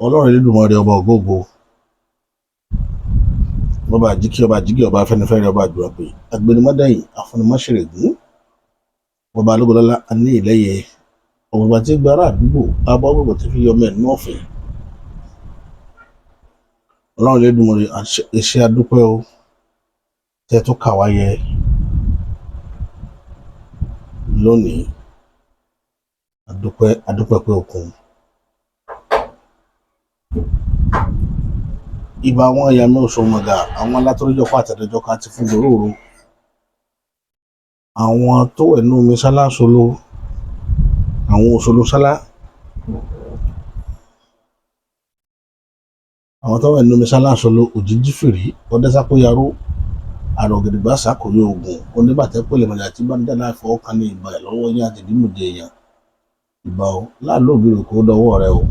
Ọlọ́run Elédùmarè ọba ògógó, ọba àjíkí ọba àjíkí ọba afẹ́nifẹ́re ọba àdúrà pé agbẹnimọ́dẹ́yìn afúnimọ́ṣẹ̀rẹ̀gún ọba alógolọ́lá aní ìlẹ́yẹ ọ̀gbọ̀gbà tí gbára àdúgbò abọ́ gbogbo tí fi yọmọ ẹ̀ náà fẹ́. Ọlọ́run Elédùmarè iṣẹ́ adúpẹ́ o tẹ́ tó kà wáyé lónìí, adúpẹ́ pé òkun. Ìbà àwọn ẹ̀yà mi òṣòmọ̀gà, àwọn alátọ́jọ́kọ́ àtẹ̀dẹ́jọ́kọ́ àti fún gbòòrò, àwọn tó wẹ̀ nú omi sálá solo, àwọn òṣòlò sálá, àwọn tó wẹ̀ nú omi sálá solo, òjijì fìrí ọdẹ́sákóyaró àrògìdìgbà sàkóyè ogun oníbàtẹ́ pẹ̀lẹ́ mọ̀jà tí bá ń dá láìfọ́ ọkàn ní ìbà ẹ̀ lọ́wọ́ yín àti ìdímòdì èèyàn. Ìbà o láàlú òbírò kó dọwọ́ rẹ o,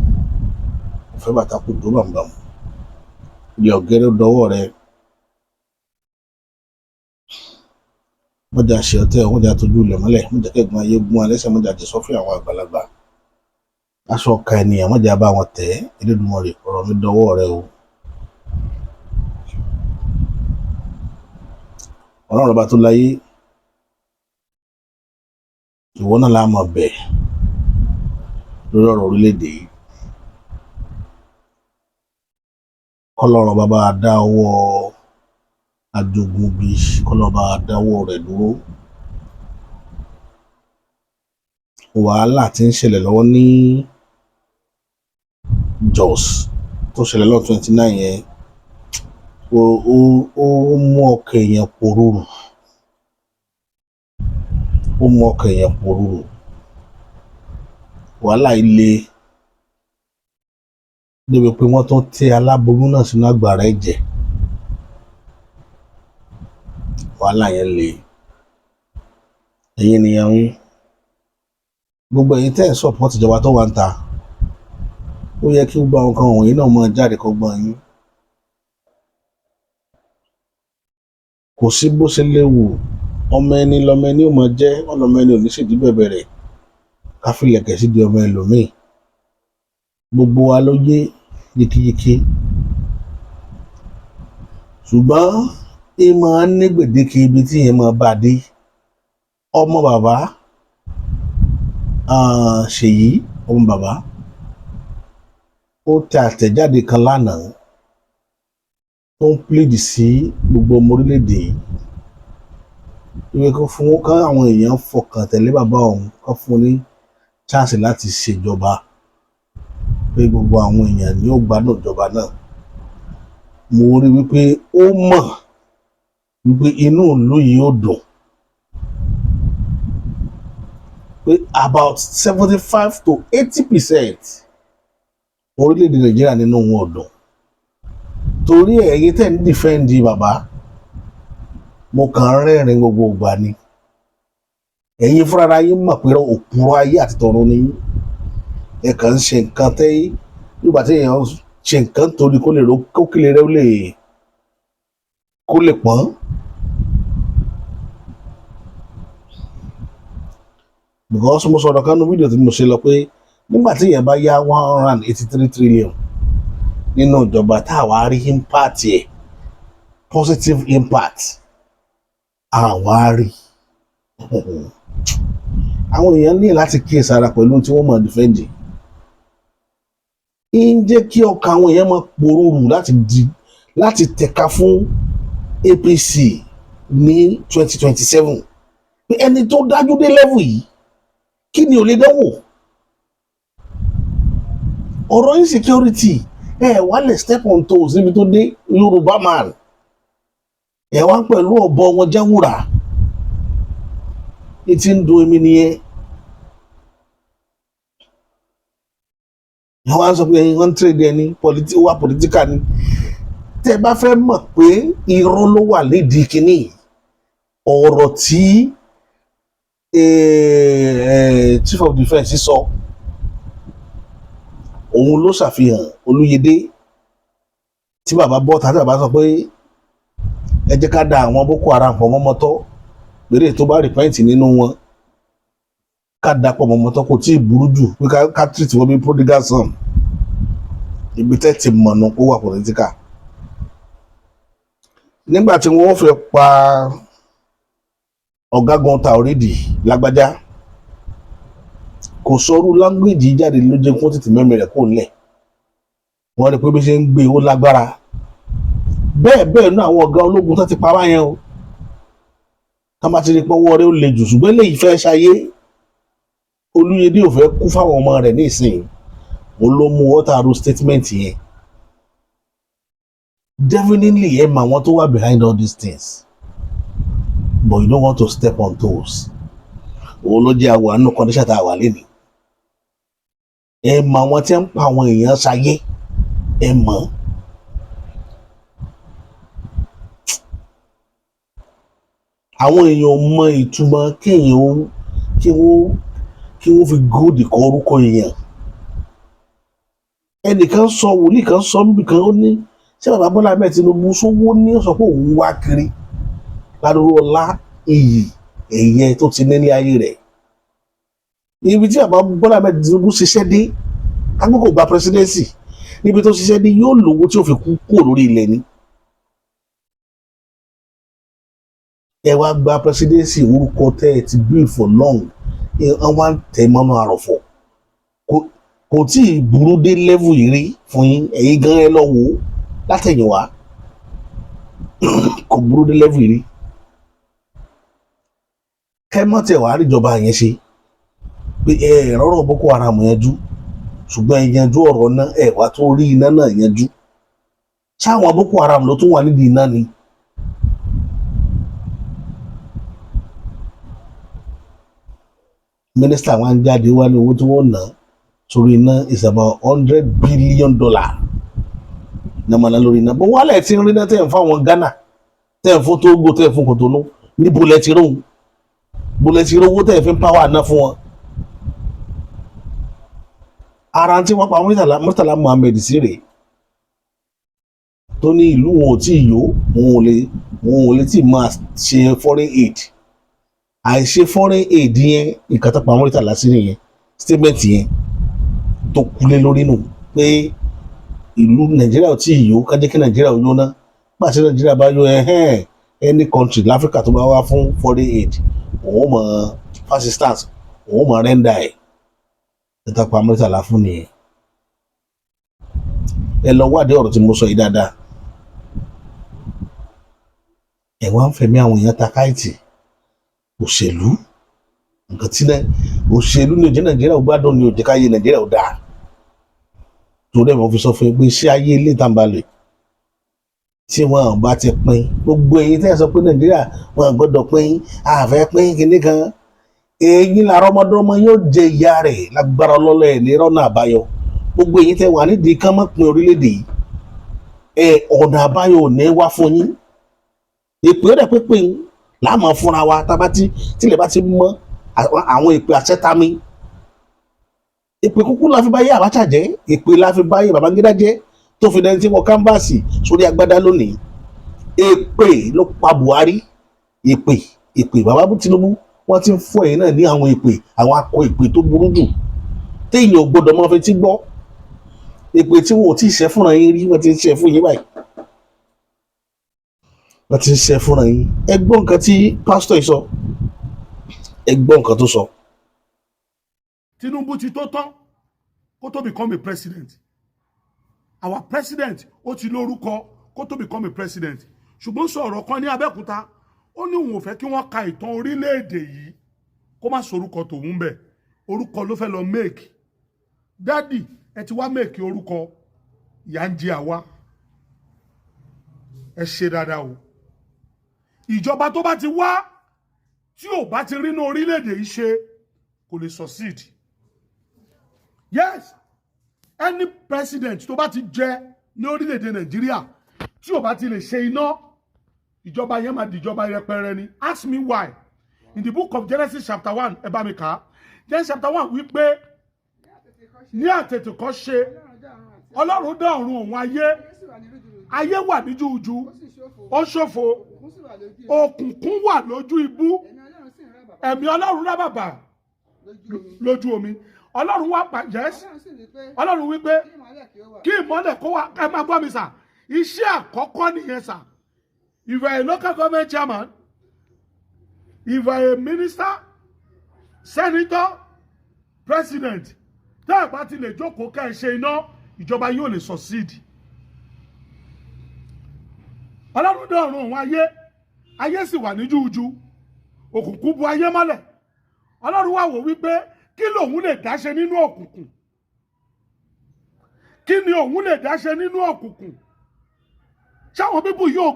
òfẹ́ bàtà kù tó bàmùbàmù, ilẹ̀ ọ̀gẹ́rẹ́ dọwọ́ rẹ. Mọ̀jà ṣe ọtẹ́ mọ̀jà tójú ilẹ̀ mọ́lẹ̀, mọ̀jà kẹ́gun ayé gún alẹ́sẹ̀, mọ̀jà ti sọ fún àwọn àgbàlagbà. Aṣọ ọ̀ka ènìyàn mọ̀jà bá wọn tẹ̀. Elédùmarè ọ̀rọ̀ mi dọwọ́ rẹ o. Ọlọ́run ọba tó láyé, ìwọ náà la mọ̀ bẹ̀ lórí ọ̀rọ̀ orílẹ̀-èdè yìí. Kọ́lọ́run bàbá dá ọwọ́ ajogun bí, kọ́lọ́run bá dáwọ́ rẹ̀ dúró. Wàhálà tí ń ṣẹlẹ̀ lọ́wọ́ ní Jos tó ṣẹlẹ̀ lọ́dún 29 yẹn, ó mú ọkàn èèyàn pòrúurù, ó mú ọkàn èèyàn pòrúurù. Wàhálà ilé débi pé wọ́n tún tẹ aláboyún náà sínú àgbàrá ẹ̀jẹ̀. Wàhálà yẹn le. Ẹ̀yin ènìyàn mi, gbogbo ẹ̀yin tẹ́ ẹ̀ sọ́pọ́tì ìjọba tó wà ń ta, ó yẹ kí gbogbo àwọn kan wọ̀nyí náà máa jáde kọ́gbọ́n yín. Kò sí bó ṣe léwu, ọmọ ẹni lọmọ ẹni ò mọ jẹ́, ọlọmọ ẹni ò ní ṣèdí bẹ̀bẹ̀rẹ̀ ká fi lẹ̀kẹ̀ sí di ọmọ ẹlòmíì. Gbogbo wa ló yé yékéyéké, ṣùgbọ́n ẹ máa ń ní gbèdéke ibi tí yẹn máa bá dé. Ọmọ bàbá Ṣèyí, ọmọ bàbá, ó tẹ àtẹ̀jáde kan lánàá tó ń plédì sí gbogbo ọmọ orílẹ̀-èdè yìí. Ìwé kan fún wọn ká àwọn èèyàn fọkàn tẹ̀lé bàbá ọ̀hún, kan fún ní chance láti ṣèjọba, pé gbogbo àwọn èèyàn ní ó gbádùn ìjọba náà. Mo rí wípé ó mọ̀ wípé inú ìlú yìí ó dùn, pé about 75 to 80% orílẹ̀-èdè Nàìjíríà nínú wọn ò dùn. Torí ẹ̀yin tẹ́ ń dìfẹ́ǹdì bàbá, mo kàn ń rẹ́rìn gbogbo ìgbà ni. Ẹ̀yin fúnra yín mọ̀ pé òpùrọ́ ayé àti tọ̀run ni yín. Ẹ kàn ń ṣe nǹkan tẹ́ nígbà tí èèyàn ṣe nǹkan torí kó lè ro kókèlè rẹ kó lè pọ́n. Because mo sọ̀rọ̀ kan nínú fídíò tí mo ṣe lọ pé nígbà tí èèyàn bá yá 183 trillion nínú ìjọba tá a wá rí impact ẹ̀, positive impact àwa rí. Àwọn èèyàn ní láti kíyèsára pẹ̀lú tí wọ́n mọ̀ dìfẹ́ǹdì. Ń jẹ́ kí ọkàn àwọn èèyàn máa pòrúurù láti tẹ̀ka fún APC ní 2027. Pé ẹni tó dájú dé level yìí, kí ni ò lè dánwò? Ọ̀rọ̀ insecurity wá lè step on toes níbi tó dé. Yorùbá man wá pẹ̀lú ọ̀bọ wọn jáwúrà. Etí ń do èmi nìyẹn. Wọ́n á sọ pé wọ́n ń trade ẹni wà political ni. Tẹ́ bá fẹ́ mọ̀ pé irọ́ ló wà lédìí kínní, ọ̀rọ̀ tí Chief of Defence sọ, òun ló ṣàfihàn Olúyẹdé tí bàbá bọ́ tàbí bàbá sọ pé ẹ jẹ́ ká da àwọn Boko Haram pọ̀ mọ́mọ́tọ́, péré tó bá repent nínú wọn ká da pọ̀ mọ́mọ́tọ́, kò tí ì burú jù pé ká treat wọn bí prodigal son. ibi tẹ́ ti mọ̀nà kó wà political. Nígbà tí wọ́n fẹ́ pa ọ̀gágun Taoridi Lágbájá kò sọrú language jáde ló jẹ́ kó tètè mẹ́mẹ́ rẹ̀ kó lẹ̀ wọ́n rí pé bí ṣe ń gbé ó lágbára bẹ́ẹ̀ náà àwọn ọ̀gá ológun tó ti pa wáyẹn o ká má ti rí pé ọwọ́ rẹ̀ ó le jù ṣùgbọ́n eléyìí fẹ́ ṣayé Olúyẹdé ò fẹ́ kú fáwọn ọmọ rẹ̀ ní ìsìn òun ló mú wọ́tàrú statement yẹn definitely ẹ mọ àwọn tó wà behind all these things but you don't want to step on toes òun ló jẹ́ àwọn àánú condition tá a wà lẹ́nìí ẹ mọ àwọn tí ń pa àwọn èèyàn ṣayé ẹ mọ̀ àwọn èèyàn mọ ìtumọ̀ kí wọ́n fi góòdì kọ orúkọ èèyàn ẹnìkan sọ wòlíì kan sọ níbi kan ó ní ṣé bàbá Bọ́lá Ahmed Tinubu sówó ní sọ pé òun wá kiri ládùúgbò ọlá iyì ẹ̀yẹ tó ti ní ayé rẹ̀ ibi tí bàbá Bọ́lá Ahmed Tinubu ṣiṣẹ́ dé agbókò gba presidency níbi tó ṣiṣẹ́ dé yóò lówó tí ó fi kú kúrò lórí ilẹ̀ ni ẹ wá gba presidency orúkọ tẹ́ ẹ ti build for long ẹ wá ń tẹ mọ́nà àròfọ̀ kò tí ì burú dé level yìí rí fún yín ẹ̀yin gan ẹ lọ wò ó látẹ̀yìnwá kò burú dé level yìí rí kẹ́mọ́tẹ̀ wàá ríjọba yẹn ṣe pé ẹ rọ́rọ̀ Boko Haram yanjú ṣùgbọ́n ẹ yanjú ọ̀rọ̀ náà ẹ wá tó rí iná náà yanjú ṣáwọn Boko Haram ló tún wà nídìí iná ni. Mínísítà wa ń jáde wá ní owó tí wọ́n ná sórí iná is about $100 billion nàmàlà lórí iná bó wálẹ̀ tí ń rí náà tẹ̀ ń fáwọn Ghana tẹ̀ ń fún Togo tẹ̀ ń fún Cotonou ní bolẹ̀ tí róhùn bolẹ̀ tí rówó tẹ̀ ń fi pàwọ́ àná fún wọn. ara tí wọ́n pa Murtala Muhammed sí rèé tó ní ìlú wọn ò tí ì yó wọn ò lè tí ì máa ṣe foreign aid àìṣe foreign aid yẹn nǹkan tó pa Murtala sí nìyẹn statement yẹn tó kulé lórí nù pé ìlú Nàìjíríà ò tí ì yó ká jẹ́ kí Nàìjíríà ò yó ná pàṣẹ Nàìjíríà bá yó any country láfíríkà tó bá wá fún foreign aid òun mọ̀ assistance òun mọ̀ render ẹ̀ tó pa Murtala fún nìyẹn ẹ lọ wádìí ọ̀rọ̀ tí mo sọ yìí dáadáa ẹ wá ń fẹ̀mí àwọn èèyàn ta káìtì òṣèlú nǹkan tí òṣèlú ní òjé Nàìjíríà ò gbádùn ní òjé káyé Nàìjíríà ò dáa torí ẹ̀ mo fi sọ fún yín pé ṣé ayé ilé ìtàǹbalẹ̀ tí wọn bá ti pín gbogbo èyí tẹ́ ẹ sọ pé Nàìjíríà wọn gbọ́dọ̀ pín àfẹ́ pín kinní kan èyí làárọ̀ ọmọdọ́mọ yóò jẹ ìyá rẹ̀ lágbára ọlọ́lọ́ ẹ̀ ní rọ́nà àbáyọ gbogbo èyí tẹ́ wà nídìí kán mọ́ pín orílẹ̀-èdè yìí ọ̀nà àbáyọ ò ní wá fún yín èpè rẹ̀ pínpín láàmú fúnra wa tábàtí tílẹ̀ bá ti mọ́ àwọn èpè àṣẹtami èpè kúkú la fi báyé Abacha jẹ́ èpè la fi báyé Babangida jẹ́ tó fi dẹni tí wọ́n kámbàsì sórí agbádá lónìí èpè ló pa Buhari èpè bàbá Tinubu wọ́n ti ń fún ẹ̀yìn náà ní àwọn èpè àwọn akọ èpè tó burú jù téèyàn ò gbọdọ̀ máa fi ti gbọ́ èpè tí wọn ò tí ì ṣẹ́ fúnra yín rí wọ́n ti ń ṣẹ́ fún yín báyìí wọ́n ti ń ṣẹ́ fúnra yín ẹ gbọ́ nǹkan tí pásítọ̀ yìí sọ ẹ gbọ́ nǹkan tó sọ. Tinubu ti tó tán kó tó become a president our president ó ti lórúkọ kó tó become a president ṣùgbọ́n sọ ọ̀rọ̀ kan ní Abẹ́òkúta ó ní òun ò fẹ́ kí wọ́n ka ìtàn orílẹ̀-èdè yìí kó má sorúkọ tòun bẹ̀ orúkọ ló fẹ́ lọ make dádì ẹ ti wá make orúkọ ìyà ń jẹ àwa ẹ ṣe dáadáa o ìjọba tó bá ti wá tí ò bá ti rí ní orílẹ̀-èdè yìí ṣe kò lè succeed yes any president tó bá ti jẹ ní orílẹ̀-èdè Nàìjíríà tí ò bá ti lè ṣe iná ìjọba yẹn máa di ìjọba yẹpẹrẹ ni ask me why in the book of Genesis chapter 1 ẹ bá mi kà á Genesis chapter 1 wípé ní àtètèkọ́ṣe Ọlọ́run dá ọ̀run òun ayé wà ní jújú ó ṣòfò òkùnkùn wà lójú ibú ẹ̀mí Ọlọ́run rá bàbà lójú omi Ọlọ́run wá pa yes Ọlọ́run wí pé kí ìmọ́lẹ̀ kó wá ẹ máa gbọ́ mi sà iṣẹ́ àkọ́kọ́ nìyẹn sà. If you are a local government chairman, if you are a minister, senator, president, tá ẹ bá ti lè jókòó ká ẹ ṣe iná ìjọba yóò lè succeed. Ọlọ́run dá ọ̀run òun ayé sì wà ní jújú òkùnkùn bu ayé mọ́lẹ̀. Ọlọ́run wá wò wípé kí lòun lè dá ṣe nínú òkùnkùn, kí ni òun lè dá ṣe nínú òkùnkùn. Ṣáwọn bíbù yóò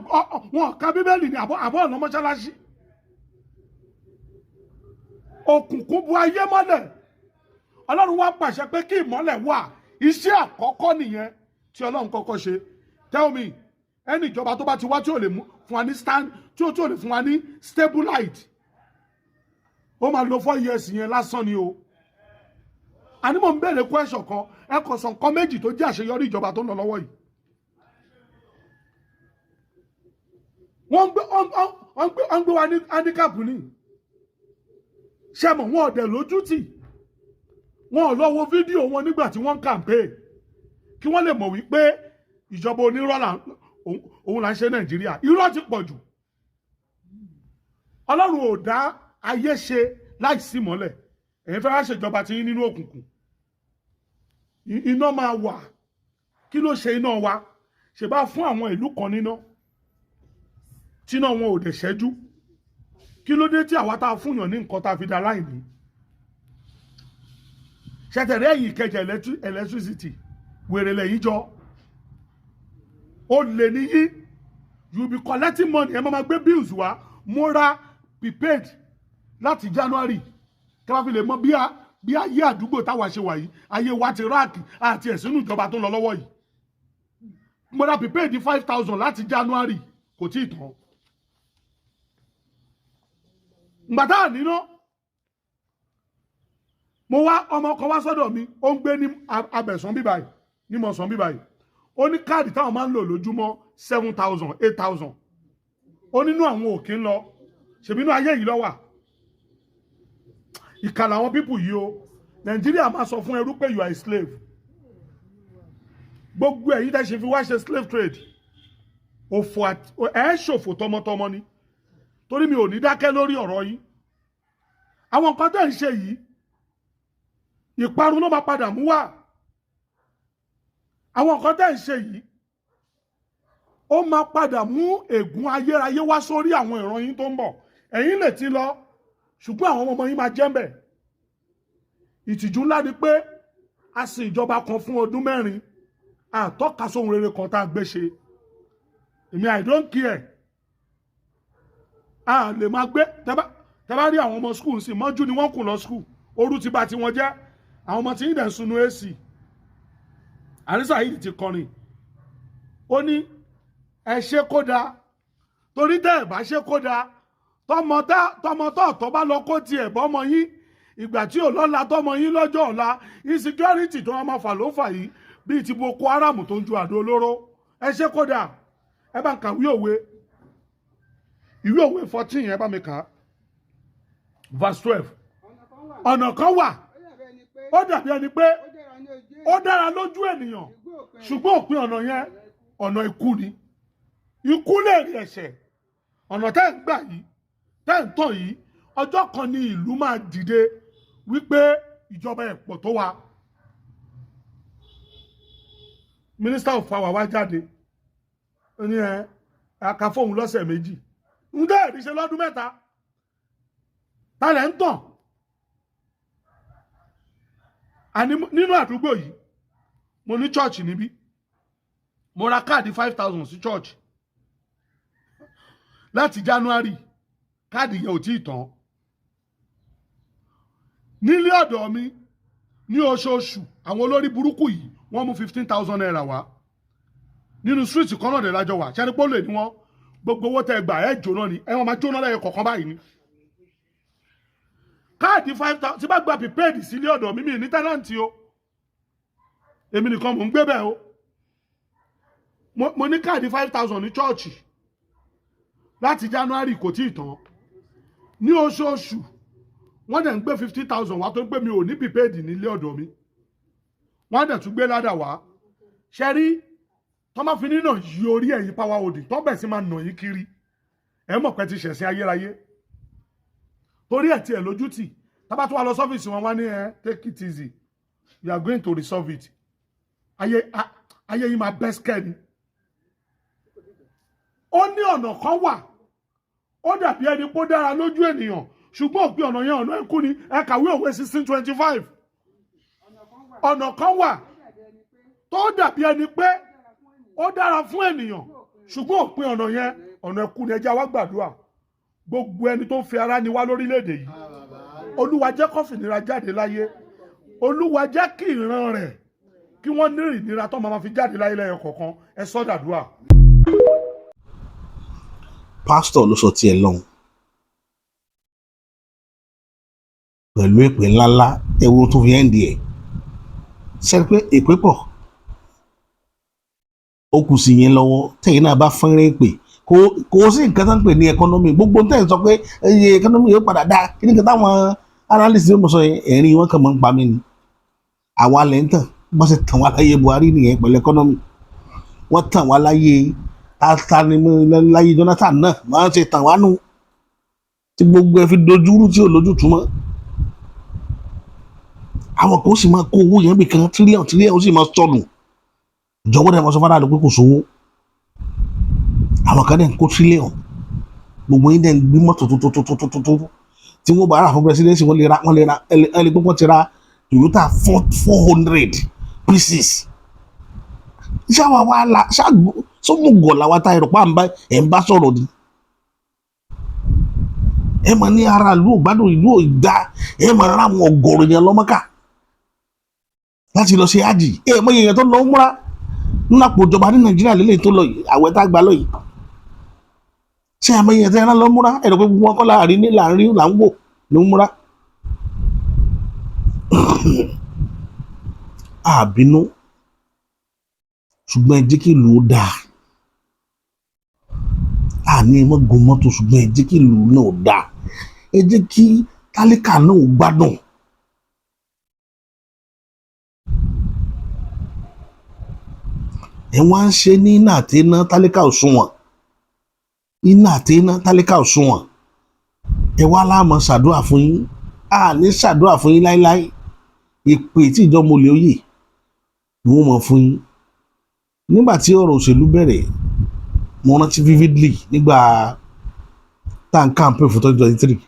wọn ka bíbélì ní àbọ̀ ọ̀nà mọ́ṣáláṣí. Òkùnkùn bu ayé mọ́lẹ̀. Ọlọ́run wá pàṣẹ pé kí ìmọ́lẹ̀ wà. Iṣẹ́ àkọ́kọ́ nìyẹn tí Ọlọ́run kọ́kọ́ ṣe. Tell me, ẹni ìjọba tó bá ti wá tí ò lè fún wa ní stand tí ò lè fún wa ní stable light. Ó máa lo 4 years yẹn lásán ni o. Àní mo ń bèèrè question kan, ẹ kò sọ nǹkan méjì tó jẹ́ àṣeyọrí ìjọba tó ń lọ lọ́wọ́ yìí. Wọ́n gbé wa ní handicap ní. Ṣé mọ̀ wọ́n ọ̀dẹ̀ lójú tì. Wọ́n ò lọ wo fídíò wọn nígbà tí wọ́n ń campaign. Kí wọ́n lè mọ̀ wípé ìjọba onírọ́ òun là ń ṣe Nàìjíríà. Irọ́ ti pọ̀ jù. Ọlọ́run ò dá ayé ṣe láìsí mọ́lẹ̀. Ẹ̀yin fẹ́ wá ṣèjọba tí yín nínú òkùnkùn. Iná máa wà. Kí ló ṣe iná wa? Ṣé bá fún àwọn ìlú kan níná? Tíná wọn ò dẹ̀ ṣẹ́jú. Kí ló dé tí àwa tá a fúnyàn ní nǹkan tá a fi dá láìní? Ṣẹ̀tẹ̀rẹ́ ẹ̀yìn kẹjẹ electricity wèrè lẹ́yìn jọ. Ó lè níyí. You be collecting money. Ẹ máa gbé bills wá. Mo ra prepaid láti January. Kí wọ́n fi lè mọ bí ayé àdúgbò táwa ṣe wà yìí. Ayé wa ti ráàkì àti ẹ̀sìnú ìjọba tó ń lọ lọ́wọ́ yìí. Mo ra prepaid 5,000 láti January. Kò tí ì tán. Ngbàtà níná. Mo wá ọmọ kan wá sọ́dọ̀ mi. Ó ń gbé ní Abẹ̀sán bíbáyìí. Ní Mọ̀sán bíbáyìí. Ó ní káàdì táwọn máa ń lò lójúmọ́ 7,000, 8,000. Ó nínú àwọn òkè ń lọ. Ṣèbínú ayé yìí ló wà. Ìkà làwọn pípù yìí o. Nàìjíríà máa sọ fún ẹrú pé you are a slave. Gbogbo èyí tẹ́ ṣe fi wá ṣe slave trade. Òfò ṣòfò tọmọtọmọ ni. Torí mi ò ní dákẹ́ lórí ọ̀rọ̀ yìí. Àwọn nǹkan tẹ́ ń ṣe yìí. Ìparun ló máa padà mú wá. Àwọn nǹkan tẹ́ ń ṣe yìí. Ó máa padà mú ègún ayérayé wá sórí àwọn ìran yín tó ń bọ̀. Ẹ̀yin lè ti lọ. Ṣùgbọ́n àwọn ọmọ yín máa jẹ́ ń bẹ̀. Ìtìjú ńlá ni pé a sin ìjọba kan fún ọdún 4. Àtọ́ka sóhun rere kan tá a gbé ṣe. Èmi I don't care. A lè máa gbé tẹ́bá rí àwọn ọmọ school sí mọ́jú ni wọ́n kù lọ school. Orú ti bà tí wọ́n jẹ́. Àwọn ọmọ tí ń dẹ̀ sunu AC. Àrísà yìí ti kọrin. Ó ní ẹ ṣe kó dáa. Torí tẹ́ ẹ̀ bá ṣe kó dáa. Tọmọ tọ́ bá lọ kó tiẹ̀ bọ́mọ yín. Ìgbà tí ò lọ́la tọmọ yín lọ́jọ́ ọ̀la. Insecurity tó wọ́n máa fà ló fà yìí. Bíi ti Boko Haram tó ń ju àdó olóró. Ẹ ṣe kó dáa. Ẹ bá ń kàwé òwe. Ìwé òwe 14 ẹ bá mi kà. Verse 12. Ọ̀nà kan wà. Ó dàbí ẹni pé ó dára lójú ènìyàn. Ṣùgbọ́n òpin ọ̀nà yẹn ọ̀nà ikú ni. Ikú lè rí ẹ̀ṣẹ̀. Ọ̀nà tẹ́ ń gbà yìí, tẹ́ ń tọ̀ yìí, ọjọ́ kan ni ìlú máa dìde wípé ìjọba ẹ̀pọ̀ tó wà. Minister of Power wá jáde. Ó ní aka fóun lọ́sẹ̀ méjì. Ń dẹ́ ìríṣẹ́ lọ́dún 3. Tálẹ̀ ń tàn. Àní nínú àdúgbò yìí, mo ní church níbí. Mo ra káàdì 5,000 sí church. Láti January, káàdì yẹn ò tí ì tán. Nílé ọ̀dọ̀ mi, ní oṣooṣù, àwọn olórí burúkú yìí, wọ́n mú 15,000 naira wá. Nínú street kan náà dẹ̀ lájọ wà. Ṣẹ́ni pọ́lẹ̀ ni wọ́n gbogbo owó tẹ́ gbà ẹ̀ jóná ni. Ẹ wọ́n máa jóná lẹ́yìn kọ̀ọ̀kan báyìí ni. Káàdì 5,000 tí bá gba prepaid sílé ọ̀dọ̀ mi ní tẹ́nàntì o. Èmi nìkan mò ń gbé bẹ́ẹ̀ o. Mo ní káàdì 5,000 ní chọ́ọ̀chì. Láti January kò tí ì tán. Ní oṣooṣù, wọ́n dẹ̀ ń gbé 50,000 wá tó ń pè mí ò ní prepaid nílé ọ̀dọ̀ mi wọ́n dẹ̀ tún gbé ládà wá ṣe rí tó máa fi nínà yí orí ẹ̀yìn power holding tó bẹ̀ sí máa nà yín kiri ẹ mọ̀ pé ti ṣẹ̀sìn ayérayé torí ẹ̀ tí ẹ̀ lójú tì tábà tó wà lọ sọ́fíìsì wọn wá ní take it easy you are going to resolve it ayé yìí máa bẹ́ skẹ́ ni ó ní ọ̀nà kan wà ó dàbí ẹni pé ó dára lójú ènìyàn ṣùgbọ́n òpin ọ̀nà yẹn ọ̀nà ikú ni ẹ kàwé òwe 1625 ọ̀nà kan wà tó dàbí ẹni pé ó dára fún ènìyàn ṣùgbọ́n òpin ọ̀nà yẹn ọ̀nà ikú ni ẹja wá gbàdúrà gbogbo ẹni tó ń fi ara ni wá lórílẹ̀‐èdè yìí olúwa jẹ́ kó fìnira jáde láyé olúwa jẹ́ kí ìran rẹ̀ kí wọ́n ní ìnira tó máa fi jáde láyé lẹ́yìn kọ̀ọ̀kan ẹ sọ́ dàdúrà. pásítọ̀ ló sọ tiẹ̀ lọ́hùn pẹ̀lú èpè ńláńlá ewu tó fi ẹ́ǹdì ẹ̀ ṣe pé èpè pọ̀ ó kù sí yẹn lọ́wọ́ tẹ̀yìn náà bá fẹ́rẹ́ èpè kò sí nǹkan tó ń pè ní ẹkọ́nọ́mì gbogbo tẹ̀ ń sọ pé iye ẹkọ́nọ́mì yóò padà dá kí ni nǹkan táwọn analyst yóò mọ̀ sọ ẹ̀rín wọn kàn mọ́ ń pa mí ni àwa lẹ́ ń tàn wọ́n sì tàn wá láyé Buhari nìyẹn pẹ̀lú ẹkọ́nọ́mì wọ́n tàn wá láyé láyé Jonathan náà máa ń ṣe tàn wá nù tí gbogbo ẹ fi dojúrú tí ò lójú túmọ̀ àwọn kan ó sì máa kó owó yẹn bí kan tírílíọ̀n ó sì máa sọnù ìjọba dẹ̀ máa sọ fádà ló pé kò sówó àwọn kan dẹ̀ ń kó tírílíọ̀n gbogbo yín dẹ̀ ń gbé mọ́tò tó tí wọ́n bá rà fún presidency wọ́n lè ra ẹni pé wọ́n ti ra Toyota 400 pieces iṣẹ́ àwa wa la sọ́mùgọ̀ làwa ta ẹ̀rọ pàǹbá ẹ̀ ń bá sọ̀rọ̀ ni ẹ máa ní ara ìlú ògbádùn ìlú ìdá ẹ máa ra àwọn ọ̀gọ̀rọ̀ yẹn lọ́mọ́ká láti lọ ṣe ájì ẹ mọ èèyàn tó lọ múra nínú àpò ìjọba ní Nàìjíríà lélẹ̀ tó lọ yìí àwẹ̀ tá a gbà lọ yìí ṣé àmọ́ èèyàn tẹ́ ẹ lọ múra ẹ̀rọ pé gbogbo wọn kọ́ láàrin ní láàrin là ń wò ló ń múra àbínú ṣùgbọ́n ẹ jẹ́ kí ìlú ó dáa àní ẹ mọ́ gun mọ́tò ṣùgbọ́n ẹ jẹ́ kí ìlú náà dáa ẹ jẹ́ kí tálíkà náà gbádùn ẹ wá ń ṣe ní iná àti iná tálíkà òṣùwọ̀n iná àti iná tálíkà òṣùwọ̀n ẹ wá láàmú ṣàdúrà fún yín àní ṣàdúrà fún yín láíláí ìpè tí ìjọba olè oyè ni wọ́n mọ̀ fún yín nígbà tí ọ̀rọ̀ òṣèlú bẹ̀rẹ̀ mo rántí vividly nígbà tá n campaign fún 2023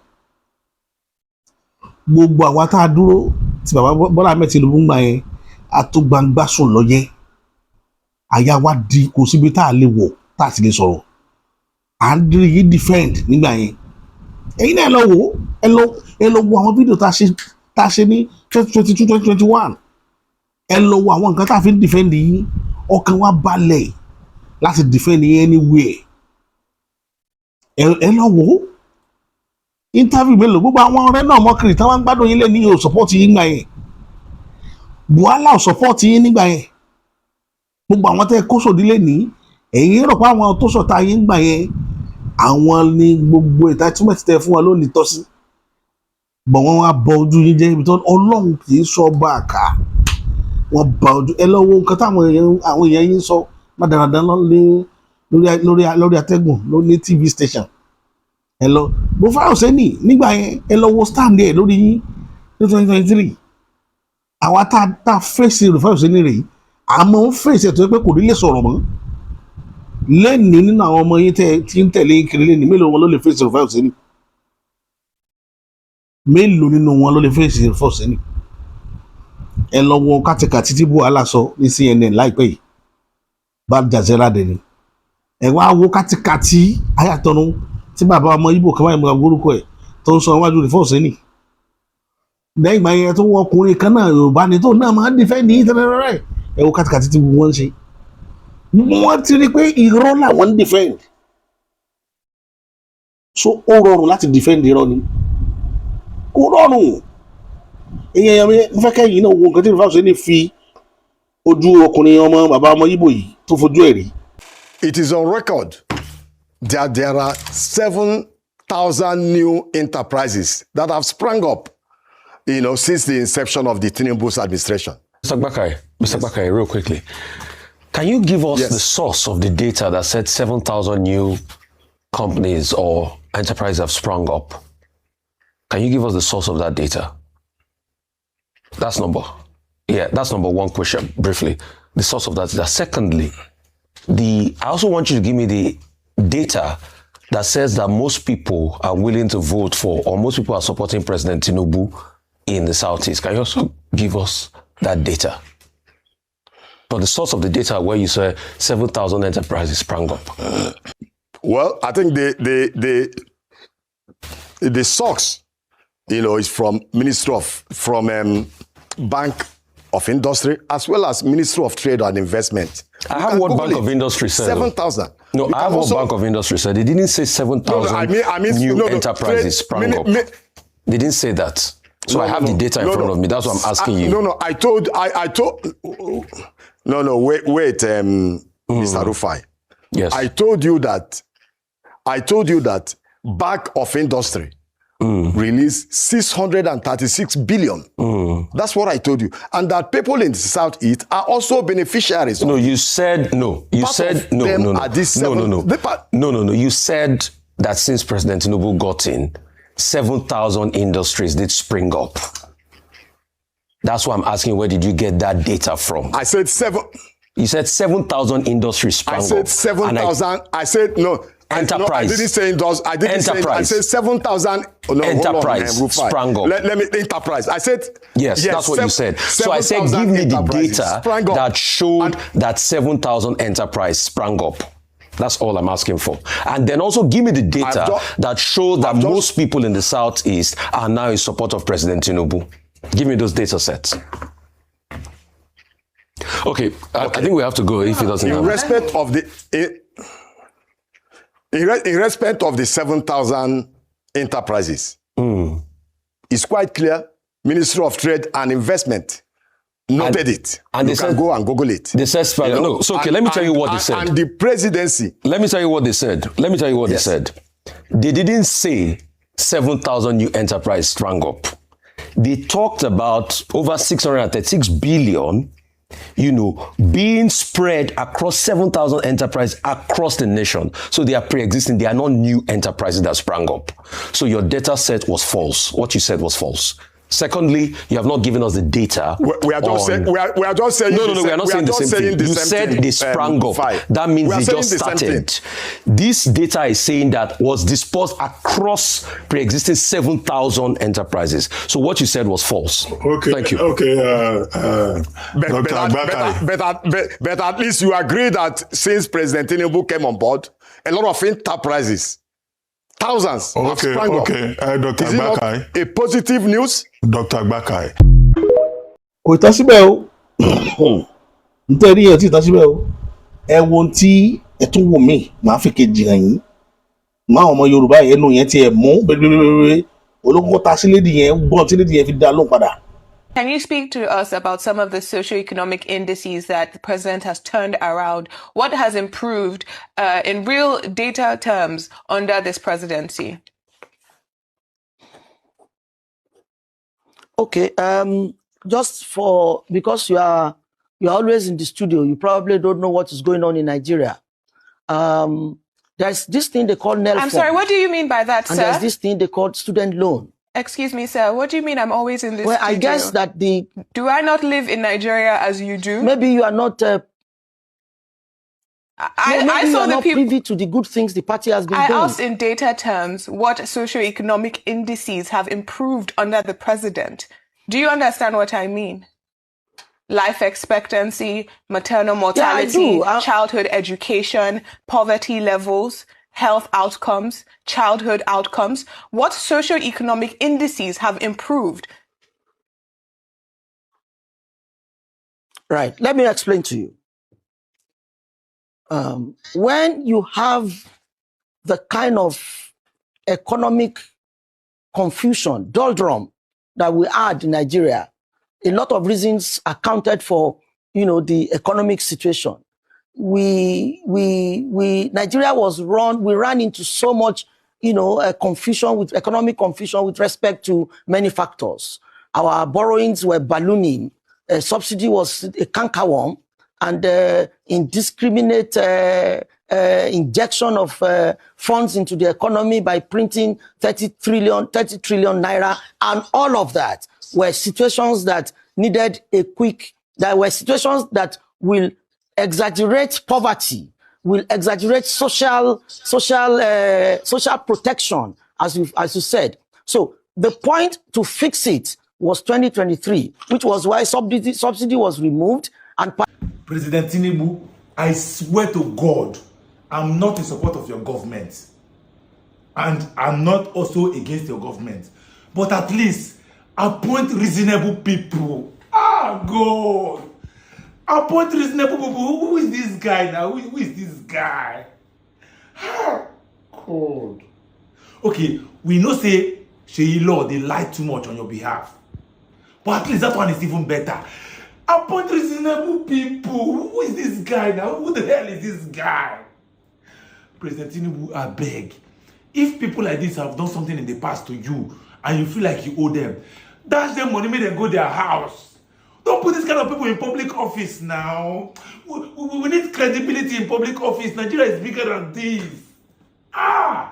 gbogbo àwa tá a dúró tí bàbá Bọ́lá Ahmed Tinubu ń gbà yẹn àtúgbàǹgbà sùn lọ́yẹ́ àyà wa di kò síbi tá a lè wọ̀ tá a sì lè sọ̀rọ̀ à ń dirí yìí defend nígbà yẹn ẹ̀yin náà ẹ lọ wo àwọn fídíò tá a ṣe ní 2022 2021 ẹ lọ wo àwọn nǹkan tá a fi ń defend yìí ọkàn wa balẹ̀ láti defend yẹn anywhere ẹ lọ wo interview mélòó gbogbo àwọn ọ̀rẹ́ náà mọ́kìrì tí wọ́n ń gbádùn yín lé ní yóò support yín nígbà yẹn Buhari ò support yín nígbà yẹn gbogbo àwọn tẹ́ kó sòdílé ní ẹ̀yin rò pé àwọn tó sọ̀tà yín gbà yẹn àwọn ní gbogbo entitlement tẹ́ fún wọn ló ní tọ́sí bọ̀ wọ́n wá bọ ojú yín jẹ́ ibi tó Ọlọ́run kì í sọ bá a kà wọ́n bá ojú ẹ lọ́wọ́ nǹkan táwọn èèyàn yín sọ má dáradára lórí atẹ́gùn lórí TV station ẹ lọ bó fáwọn sẹ́ni nígbà yẹn ẹ lọ wo stand ẹ lórí yín ní 2023 àwa tá a fèsì rẹ̀ fáwọn sẹ́ni rèé àmọ́ ń fèsì ẹ̀ tó yẹ pé kò ní lè sọ̀rọ̀ mọ́ lẹ́ni nínú àwọn ọmọ yín tí ń tẹ̀lé kiri lẹ́ni mélòó wọn ló lè fèsì rẹ̀ fáwọn sẹ́ni mélòó nínú wọn ló lè fèsì rẹ̀ fáwọn sẹ́ni ẹ lọ wo kátìkàtì tí Buhari sọ ní CNN láìpẹ́ yìí bá Jazera dẹ̀ ni ẹ wá wo kátìkàtì ayàtọ̀nù tí bàbá ọmọ Ìgbò kan báyìí mo gbórúkọ ẹ̀ tó ń sọ iwájú rẹ̀ fáwọn sẹ́ni lẹ́yìn ìgbà yẹn tó wọ ọkùnrin kan náà Yorùbá ni tó náà máa ń dìfẹ́ ní tẹ́lẹ̀rẹ́ ẹ wo kátìkàtì tí wọ́n ń ṣe wọ́n ti rí pé irọ́ làwọn ń defend so ó rọrùn láti defend irọ́ ni kò rọrùn èèyàn mi mo fẹ́ kẹ́yìn náà wo nǹkan tí ìfàṣẹ ní fi ojú ọkùnrin ọmọ bàbá ọmọ Ìgbò yìí tó fojú ẹ̀ rí. It is on record that there are 7 7,000 new enterprises that have sprung up, since the inception of the Tinubu's administration. Mr. Bakari, real quickly, can you give us the source of the data that said 7,000 new companies or enterprises have sprung up? Can you give us the source of that data? That's number one question, briefly. The source of that data. Secondly, I also want you to give me the data that says that most people are willing to vote for, or most people are supporting President Tinubu in the Southeast. Can you also give us that data? But the source of the data where you say 7,000 enterprises sprang up. Well, I think the source, is from Bank of Industry as well as Ministry of Trade and Investment. I have what Bank of Industry said. 7,000. No, I have what Bank of Industry said. They didn't say 7,000 new enterprises sprang up. They didn't say that. So I have the data in front of me. That's what I'm asking you. Wait, Mr. Rufai. Yes. I told you that Bank of Industry released 636 billion. That's what I told you. And that people in the Southeast are also beneficiaries. No, you said no. You said no. You said that since President Tinubu got in, 7,000 industries did spring up. That's why I'm asking, where did you get that data from? I said 7. You said 7,000 industries sprang up. I said 7,000. I said no. Enterprise. I didn't say industry. I didn't say. I said 7,000. No, enterprise sprang up. Let me enterprise. I said yes. That's what you said. So I said, give me the data that showed that 7,000 enterprise sprang up. That's all I'm asking for. And then also give me the data that showed that most people in the Southeast are now in support of President Tinubu. Give me those data sets. Okay, I think we have to go if he doesn't have in respect of the 7,000 enterprises, it's quite clear. Ministry of Trade and Investment noted it. And you can go and Google it. They said, no, so okay, let me tell you what they said. And the presidency. Let me tell you what they said. They said. They didn't say 7,000 new enterprises sprang up. They talked about over 636 billion, being spread across 7,000 enterprises across the nation. So they are pre-existing. They are not new enterprises that sprang up. So your data set was false. What you said was false. Secondly, you have not given us the data. We are just saying. We are just saying. No, we are not saying the same thing. You said they sprang up. That means they just started. This data is saying that was dispersed across pre-existing 7,000 enterprises. So what you said was false. Okay. Thank you. Okay. But at least you agree that since President Tinubu came on board, a lot of enterprises, thousands, have sprung up. Dr. Is it not a positive news? Dr. Bakai. Kò tán síbẹ̀ o. Nítorí ẹ̀ tí tán síbẹ̀ o. Ẹ wo tí ẹ tún wò mí, màá fi kejì hàn yín. Má ọmọ Yorùbá yẹn nù yẹn tí ẹ mú bẹ́ẹ̀ ológun ta sí lédi yẹn gbọ́n tí lédi yẹn fi dá lóhùn padà. Can you speak to us about some of the socioeconomic indices that the president has turned around? What has improved in real data terms under this presidency? Okay, because you're always in the studio, you probably don't know what is going on in Nigeria. There's this thing they call NEL. I'm sorry, what do you mean by that, sir? And there's this thing they call student loan. Excuse me, sir. What do you mean I'm always in this studio? I guess that Do I not live in Nigeria as you do? Maybe you are not... I saw the people privy to the good things the party has been doing. I asked in data terms what socioeconomic indices have improved under the president. Do you understand what I mean? Life expectancy, maternal mortality, childhood education, poverty levels, health outcomes, childhood outcomes. What socioeconomic indices have improved? Right. Let me explain to you. When you have the kind of economic confusion, doldrum that we had in Nigeria, a lot of reasons accounted for, the economic situation. Nigeria was we ran into so much a economic confusion with respect to many factors. Our borrowings were ballooning. Subsidy was a cankerworm, and indiscriminate injection of funds into the economy by printing 30 trillion naira, and all of that were situations that needed situations that will exaggerate poverty, will exaggerate social protection, as you said. So the point to fix it was 2023, which was why subsidy was removed. And President Tinubu, I swear to God, I'm not in support of your government, and I'm not also against your government, but at least appoint reasonable people. God, appoint reasonable people. Who is this guy now? Who is this guy? God. Okay, we know say Sheyi Law, they lie too much on your behalf, but at least that one is even better. Appoint reasonable people. Who is this guy now? Who the hell is this guy? President Tinubu, I beg. If people like this have done something in the past to you and you feel like you owe them, dash them money, make them go their house. Don't put this kind of people in public office now. We need credibility in public office. Nigeria is bigger than this. God.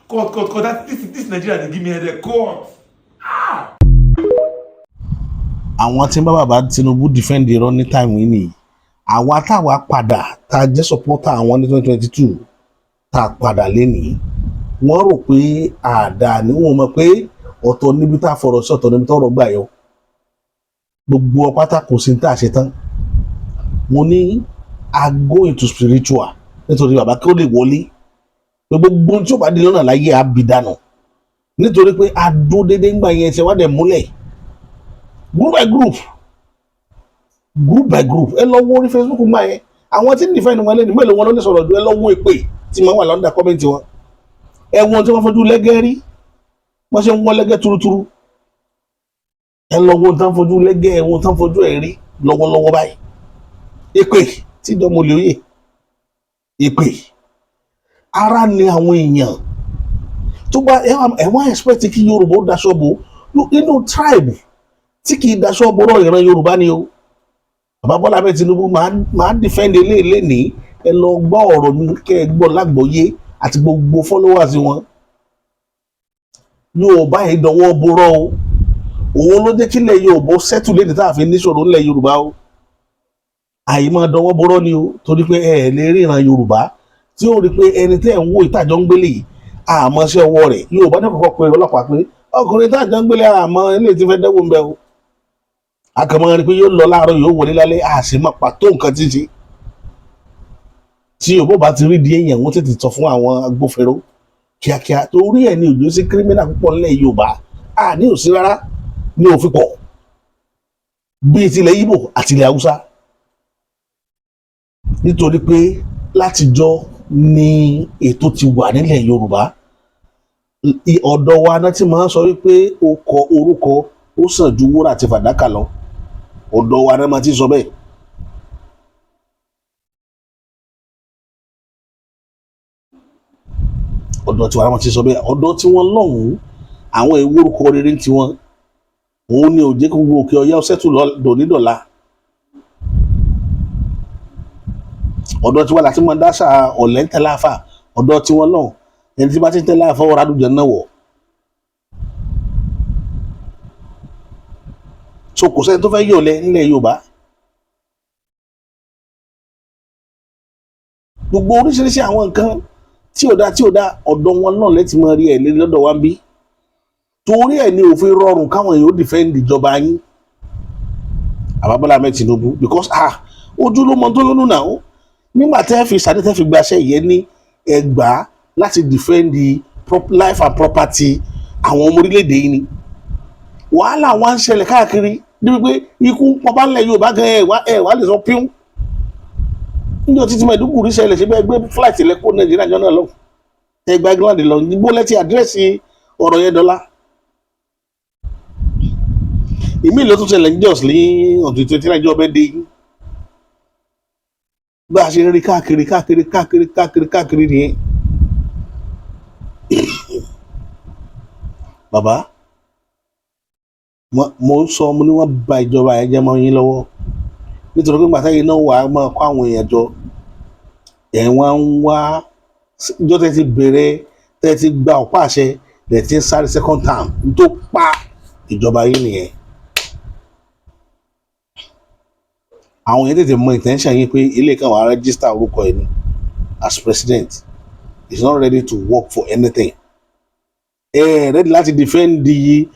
This Nigeria, they give me a record. Àwọn tí ń bá bàbá Tinubu defend irọ́ ní time yìí nìyí. Àwa táwa padà tá a jẹ́ supporter àwọn ní 2022 tá a padà lénìí. Wọ́n rò pé àdá ni wọ́n mọ̀ pé ọ̀tọ̀ níbi tá a fọ̀rọ̀ sí ọ̀tọ̀ níbi tá ọ̀rọ̀ gbà yọ. Gbogbo ọpátá kò sí ní tá a ṣe tán. Mo ní I go into spiritual nítorí bàbá kí ó lè wọlé. Gbogbo tí ó bá di lọ́nà láyé àbí dànù. Nítorí pé a dúró déédéé ńgbà yẹn ṣe wá dẹ̀ múlẹ̀. Group by group ẹ lọ wo orí Facebook máa yẹn àwọn tí ń defend wọn lẹ́nu mélòó wọn ló lè sọ̀rọ̀ ju ẹ lọ wo èpè tí máa wà lọ́ndà kọ́mẹ́ntì wọn ẹ wọn tí wọ́n fojú lẹ́gẹ́ rí wọ́n ṣe ń wọ́n lẹ́gẹ́ turuturu ẹ lọ wo tán fojú lẹ́gẹ́ ẹ wo tán fojú ẹ̀ rí lọ́wọ́lọ́wọ́ báyìí èpè tí dọ́mọlẹ̀ òye èpè ara ni àwọn èèyàn tó bá ẹ wá expect kí Yorùbá ó daṣọ bò nínú tribe tí kì í daṣọ bọ́rọ̀ ìran Yorùbá ni o bàbá Bọ́lá Ahmed Tinubu máa defend eléèlé ní ẹ lọ gbọ́ ọ̀rọ̀ mi kẹ́ ẹ gbọ́ lágbọ́yé àti gbogbo followers wọn Yorùbá yìí dánwọ́ bọ́rọ̀ o òun ló jẹ́ kílẹ̀ Yorùbá settle léde tá a fi níṣòro ńlẹ̀ Yorùbá o àyè máa dánwọ́ bọ́rọ̀ ni o torí pé ẹ lè rí ìran Yorùbá tí ó rí pé ẹni tẹ́ ẹ̀ ń wo ìtàjọ́ ń gbélé yìí àmọ́ sí ọwọ́ rẹ̀ Yorùbá ní kọ́kọ́ pé ọlọ́pàá pé ọkùnrin ìtàjọ́ ń gbélé àmọ́ ilé tí fẹ́ dẹ́wọ́ ń bẹ o akọ̀mọ́ ni pé yóò lọ láàárọ̀ yóò wọlé lálẹ́ àṣemọ́ pàtó nǹkan títí tí Yorùbá bá ti rí di èèyàn wọ́n tètè sọ fún àwọn agbófinró kíákíá torí ẹ̀ ní òjò sí kírímínà púpọ̀ nílẹ̀ Yorùbá ní òsí rárá ní òfin pọ̀ bíi tilẹ̀ Ìgbò àti ilẹ̀ Haúsá nítorí pé látijọ́ ni ètò ti wà nílẹ̀ Yorùbá ọ̀dọ̀ wa náà ti máa ń sọ wípé orúkọ ó sàn ju wúrà àti fàdákà lọ ọ̀dọ̀ wa náà máa ti sọ bẹ́ẹ̀. ọ̀dọ̀ tí wàá máa ti sọ bẹ́ẹ̀ ọ̀dọ̀ tí wọ́n lọ́hùn-ún àwọn ìwórúkọ rere tí wọ́n òun ni ò jẹ́ kó gbogbo òkè ọyá ọ̀sẹ̀ tó dònídọ̀la. ọ̀dọ̀ tí wọ́n láti máa dáṣà ọ̀lẹ́ ń tẹ́lá àfà ọ̀dọ̀ tí wọ́n lọ́hùn ẹni tí bá ti ń tẹ́lá àfà ọ̀rọ̀ àdújẹ náà wọ̀. so kò sẹ́ni tó fẹ́ yọ̀lẹ̀ nílẹ̀ Yorùbá gbogbo oríṣiríṣi àwọn nǹkan tí ò dá ọ̀dọ̀ wọn náà lẹ́tì máa rí ẹ̀ lé lọ́dọ̀ wa ń bí torí ẹ̀ ní òfin rọrùn káwọn èèyàn ó defend ìjọba yín Bọ́lá Ahmed Tinubu because ojú ló mọ tó lónú náà nígbà tẹ́ fi sáré tẹ́ fi gbaṣẹ́ ìyẹn ní ẹgbàá láti defend the life and property àwọn ọmọ orílẹ̀-èdè yìí ni wàhálà wa ń ṣẹlẹ̀ káàkiri níbi pé ikú ń pọ̀ bá ńlẹ̀ Yorùbá gan ẹ̀ wà lè sọ píún níjọ́ títí Maiduguri ṣẹlẹ̀ ṣe bẹ́ẹ̀ gbé flight lẹ́kọ̀ọ́ Nàìjíríà jọ náà lọ ẹgbẹ́ England lọ nígbó lẹ́tí àdírẹ́sì ọ̀rọ̀ yẹn dọ́là ìmí ìlú tó ṣẹlẹ̀ ní Jos ní ọ̀dún tó ti náà jọ bẹ́ẹ̀ dé yín bá a ṣe rí káàkiri nìyẹn bàbá mo sọ mo ní wọ́n bà ìjọba ẹ̀ jẹ́ mọ́ yín lọ́wọ́ nítorí pé gbàtà yìí náà wà á máa kó àwọn èèyàn jọ ẹ̀ wọ́n ń wá ìjọ tẹ́ ti bẹ̀rẹ̀ tẹ́ ti gba ọ̀pá àṣẹ tẹ́ ti ń sáré second term tó pa ìjọba yìí nìyẹn. àwọn yẹn tètè mọ intention yín pé ilé kan wà á register orúkọ ẹ̀ ni as president is not ready to work for anything. Ready láti defend the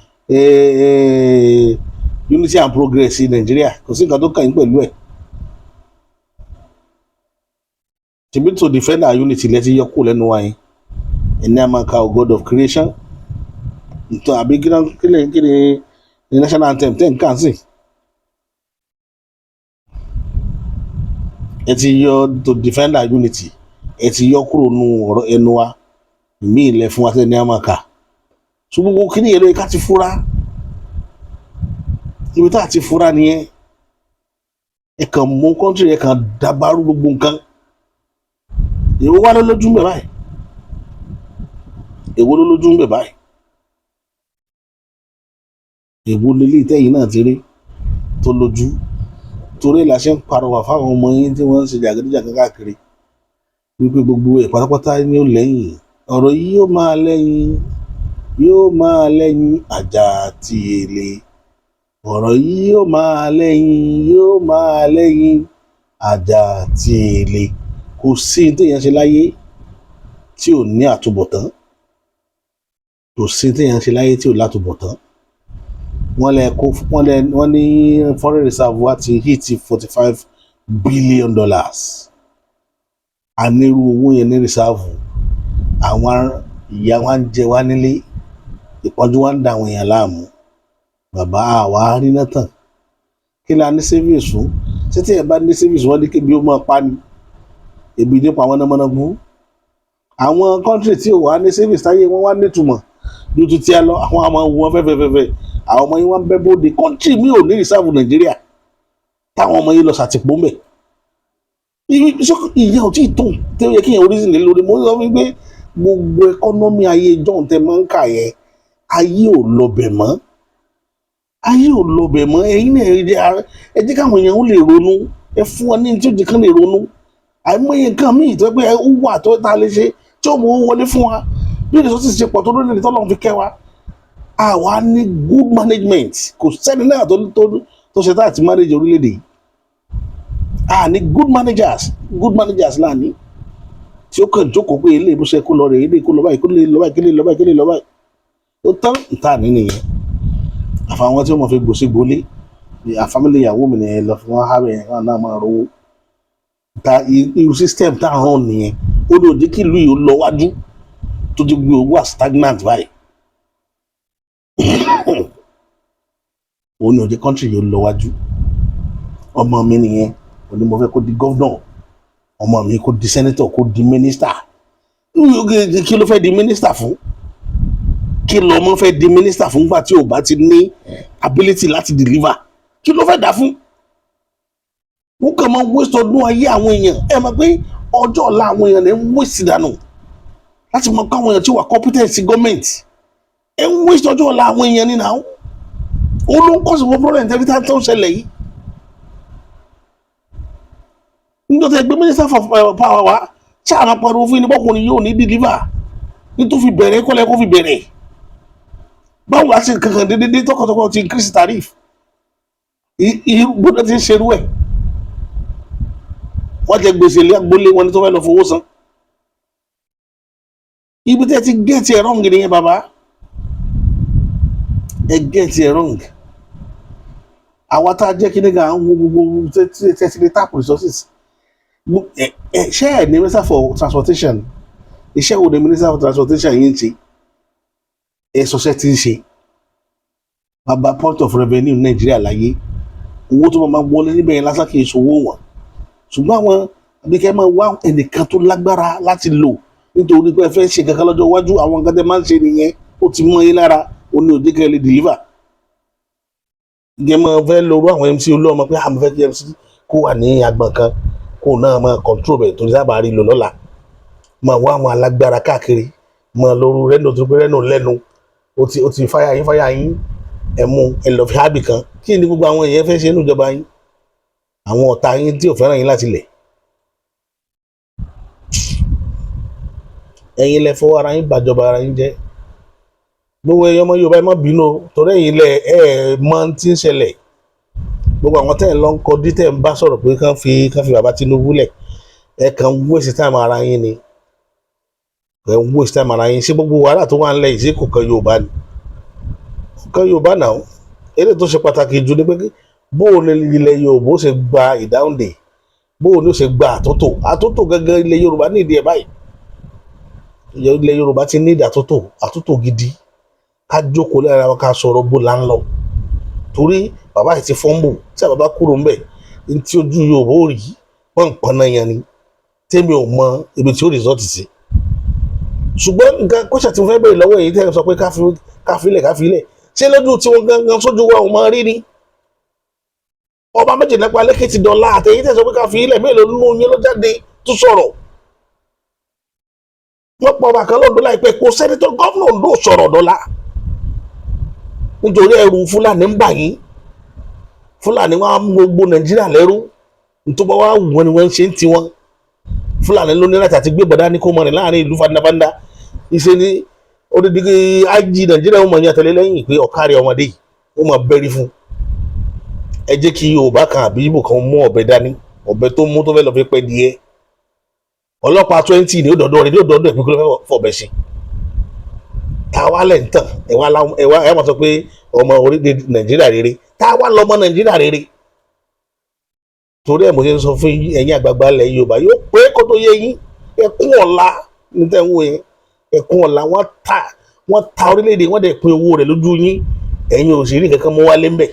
unity and progress in Nigeria kò sí nǹkan tó kàn yín pẹ̀lú ẹ̀. tìbí to defend our unity lẹ́tí yọ kó lẹ́nu wa yẹn ẹni a máa ka o God of creation nítorí àbí kí ni national anthem ten kan sí. ẹ ti yọ to defend our unity ẹ ti yọ kúrò nù ọ̀rọ̀ ẹnu wa ìmí ilẹ̀ fún wa tẹ́ni a máa kà ṣùgbọ́n gbogbo kí ni èrò ká ti fura ibi tá a ti fura nìyẹn ẹ kàn mú kọ́ńtì ẹ kàn dábàrú gbogbo nǹkan èwo wá ló lójú ń bẹ̀ báyìí èwo ló lójú ń bẹ̀ báyìí èwo lélẹ̀ ìtẹ́yìn náà ti rí tó lójú torí la ṣe ń parọ́wà fáwọn ọmọ yín tí wọ́n ń ṣe jàgídíjàgan káàkiri wípé gbogbo ẹ̀ pátápátá ni ó lẹ́yìn ọ̀rọ̀ yìí yóò máa lẹ́yìn àjà àti èlé ọ̀rọ̀ yìí yóò máa lẹ́yìn àjà àti èlé kò sí téèyàn ṣe láyé tí ò ní àtúbọ̀tán kò sí téèyàn ṣe láyé tí ò látúbọ̀tán wọ́n ní foreign reserve wa ti hit $45 billion anírú owó yẹn ní reserve àwọn ìyà wa ń jẹ wá nílé ìpọ́njú wa ń da àwọn èèyàn láàmú bàbá àwa rí náà tàn kí la ní savings fún ṣé tí ẹ bá ní savings wọ́n ní kébi ó máa pa ni ebi nípa àwọn ọmọnàgbú àwọn country tí ò wá ní savings táyé wọn wá nítumọ̀ ju ti tiẹ̀ lọ àwọn ọmọ wọn fẹ́fẹ́fẹ́fẹ́ àwọn ọmọ yín wá ń bẹ́ bóde country mi ò ní reserve Nàìjíríà táwọn ọmọ yín lọ ṣàtìpó mẹ́ ìyá ò tí ì tó tí ó yẹ kí èèyàn orí sì lè lórí mo sọ fún pé gbogbo ẹkọ́nọ́mì ayé john tẹ máa ń kà yẹn ayé ò lọbẹ̀ mọ́ ẹ̀yin náà ẹ jẹ́ káwọn èèyàn ó lè ronú ẹ fún wọn ní tí ó jẹ́ kán lè ronú àìmọye nǹkan míì tó pé ó wà tó ta lè ṣe tí ó mú owó wọlé fún wa bí èdè sọ́sì ṣe pọ̀ tó lórí èdè tọ́lọ́run fi kẹ́ wa àwa ní good management kò sẹ́ni náà tó ṣe tá àti manage orílẹ̀-èdè yìí ní good managers láàní tí ó kàn jókòó pé ilé ìbúṣẹ kó lọ rè ilé kó lọ báyìí kó lè lọ báyìí kó lè lọ báyìí kó lè lọ báyìí ó tán ìta ní nìyẹn àfàwọn tí wọ́n fi gbòsí gbolé àfámílì ìyàwó mi nìyẹn lọ fún wọn hábẹ yẹn káwọn náà máa rówó ta irú system tá à ń rán nìyẹn ó lè jẹ́ kí ìlú yìí ó lọ wájú tó ti gbé owó stagnant báyìí òun ni ò jẹ́ country yìí ó lọ wájú ọmọ mi nìyẹn òní mo fẹ́ kó di governor ọmọ mi kó di senator kó di minister kí ló fẹ́ di minister fún kí lọ́mọ fẹ́ di minister fún gbà tí ò bá ti ní ability láti deliver kí ló fẹ́ dá fún wọ́n kàn máa waste ọdún ayé àwọn èèyàn ẹ mọ̀ pé ọjọ́ ọ̀la àwọn èèyàn lè ń waste dànù láti mọ̀ pé àwọn èèyàn tí wà competent sí government ẹ ń waste ọjọ́ ọ̀la àwọn èèyàn nínú àwọn ó ló ń kọ́ sí problem tẹ́bí tá tó ń ṣẹlẹ̀ yìí nítorí ẹgbẹ́ minister for power wa ṣáà pariwo fún inibọ́kùnrin yóò ní deliver nítorí fi bẹ̀rẹ̀ kọ́lẹ̀ kó fi bẹ̀rẹ̀ báwo la ṣe kankan dédé tọkọtọkọ ti increase tariff gbọ́dọ̀ ti ń ṣerú ẹ̀ wọ́n jẹ gbèsè lé agbolé wọn ní tó fẹ́ lọ fowó san ibi tẹ́ ti get it wrong nìyẹn bàbá ẹ get it wrong àwa tá a jẹ́ kí ní ga àwọn gbogbo tẹ́tí lè tap resources ṣé ẹ̀ ní minister for transportation iṣẹ́ wo ni minister for transportation yìí ń ṣe ẹ̀ sọ́sẹ́ tí ń ṣe bàbá point of revenue Nàìjíríà láyé owó tó máa wọlé níbẹ̀ yẹn lásán kì í ṣòwò wọn ṣùgbọ́n àwọn abíkẹ́ máa wá ẹnìkan tó lágbára láti lò nítorí pé ẹ fẹ́ ṣe kankan lọ́jọ́ iwájú àwọn nǹkan tẹ́ máa ń ṣe nìyẹn ó ti mọ́ yín lára ó ní òde kẹ́ lè deliver ìgbẹ́ máa fẹ́ lọ́rọ́ àwọn MC olóòmọ pé àmọ́ fẹ́ kí MC kó wà ní agbọ̀n kan kó náà máa control bẹ̀ torí sábà rí lò lọ́la máa wá àwọn alágbára káàkiri máa lọ́rọ́ rẹ́nu tó pé rẹ́nu lẹ́nu ó ti fáyà yín ẹ̀mú ẹ̀lọ́fẹ́ ábì kan kí ni gbogbo àwọn èèyàn fẹ́ ṣe nínú ìjọba yín àwọn ọ̀tá yín tí ò fẹ́ràn yín láti lẹ̀ ẹ̀yin lẹ fọwọ́ ara yín bàjọba ara yín jẹ́ gbogbo ẹ̀yin ọmọ Yorùbá ẹ má bínú torí ẹ̀yin lẹ mọ tí ń ṣẹlẹ̀ gbogbo àwọn tẹ́ ẹ̀ lọ ń kọ dí tẹ́ ẹ̀ ń bá sọ̀rọ̀ pé kán fi bàbá Tinubu lẹ̀ ẹ kàn ń waste time ara yín ni ẹ ń waste time ara yín ṣé gbogbo wàhálà tó wà ń lẹ̀ yìí ṣé kò kan Yorùbá ni kò kan Yorùbá náà eré tó ṣe pàtàkì jù ni pé bó o ní ilẹ̀ Yorùbá ó ṣe gba ìdáhùndè bó o ní ó ṣe gba àtótò gẹ́gẹ́ ilẹ̀ Yorùbá nídìí ẹ̀ báyìí ilẹ̀ Yorùbá ti ní àtótò gidi ká jókòó lára wa ká sọ̀rọ̀ bó la ń lọ torí bàbá yìí ti fọ́nbù tí bàbá kúrò ńbẹ̀ ní tí ojú Yorùbá ò rí pọ̀npọ̀n náà yẹn ni tẹ́mi ò mọ ibi tí ó rìsọ́ọ̀tì sí ṣùgbọ́n nǹkan kọ́ṣà tí mo fẹ́ bẹ̀rẹ̀ lọ́wọ́ èyí tẹ́ ẹ sọ pé káfílẹ̀ ṣé lójú tí wọ́n gangan sójú wa ò máa rí ni ọba méjìlá pa lẹ́kìtì dọ́là àtẹ̀yìn tẹ́ ẹ sọ pé káfílẹ̀ mélòó nínú yín ló jáde tó sọ̀rọ̀ wọ́n pọ̀ ọba kan lọ́dún láìpẹ́ kó sẹ́nitọ́ gọ́vnà Oǹdó sọ̀rọ̀ dọ́là nítorí ẹrù Fúlàní ń bà yín Fúlàní wọn á mú gbogbo Nàìjíríà lẹ́rú nítorí wọn wá wù wọn ni wọ́n ń ṣe ń tiwọn Fúlàní ló ní láti àti gbé bọ̀dá ní kó mọ̀ rìn láàrin ìlú fandafanda ìṣe ni odidi ají Nàìjíríà wọn mọ̀ ní àtẹlẹ lẹ́yìn pé ọ̀kárí ọmọdé yìí wọ́n mọ̀ bẹ́rí fún ẹ jẹ́ kí Yorùbá kan àbí Ìgbò kan mú ọ̀bẹ dání ọ̀bẹ tó mú tó fẹ́ lọ fi pẹ́ díẹ̀ ọlọ́pàá 20 ní òdòdó rẹ̀ ní òdòdó ẹ̀ pé kí ló fẹ́ fọ̀bẹ ṣe táwa lẹ̀ ń tàn ẹ máa sọ pé ọmọ orílẹ̀ Nàìjíríà rere táwa lọmọ Nàìjíríà rere torí ẹ̀ mo ṣe ń sọ fún ẹ̀yin àgbààgbà ilẹ̀ Yorùbá yóò pé kó tó yé yín ẹkún ọ̀la ní tẹ́ ń wò yẹn ẹkún ọ̀la wọ́n ta orílẹ̀-èdè wọ́n dẹ̀ pín owó rẹ̀ lójú yín ẹ̀yin òṣèré kankan mọ́ wálé ń bẹ̀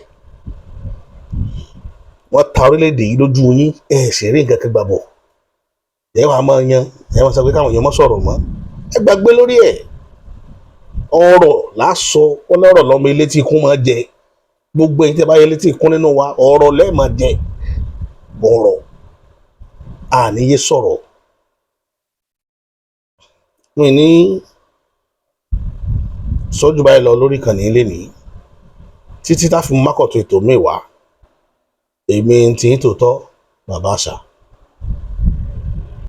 wọ́n ta orílẹ̀-èdè yìí lójú yín ṣeré nǹkan kan gbàbọ̀ ẹ wàá máa yan ẹ máa sọ pé káwọn èèyàn má sọ̀rọ̀ mọ́ ẹ gbàgbé lórí ẹ̀ ọ̀rọ̀ lásọ wọn lọ́rọ̀ lọ́mọ ilé tí ikún máa jẹ gbogbo ẹ̀yin tẹ́ bá yẹ létí ikún nínú wa ọ̀rọ̀ lẹ́ẹ̀ máa jẹ ọ̀rọ̀ àníyé sọ̀rọ̀ mi ní sọ́jú báyìí lọ lórí ìkànnì ilé ní títí tá fi mákọ̀tún ètò mi wá èmi tí ń tòótọ́ bàbá àṣà.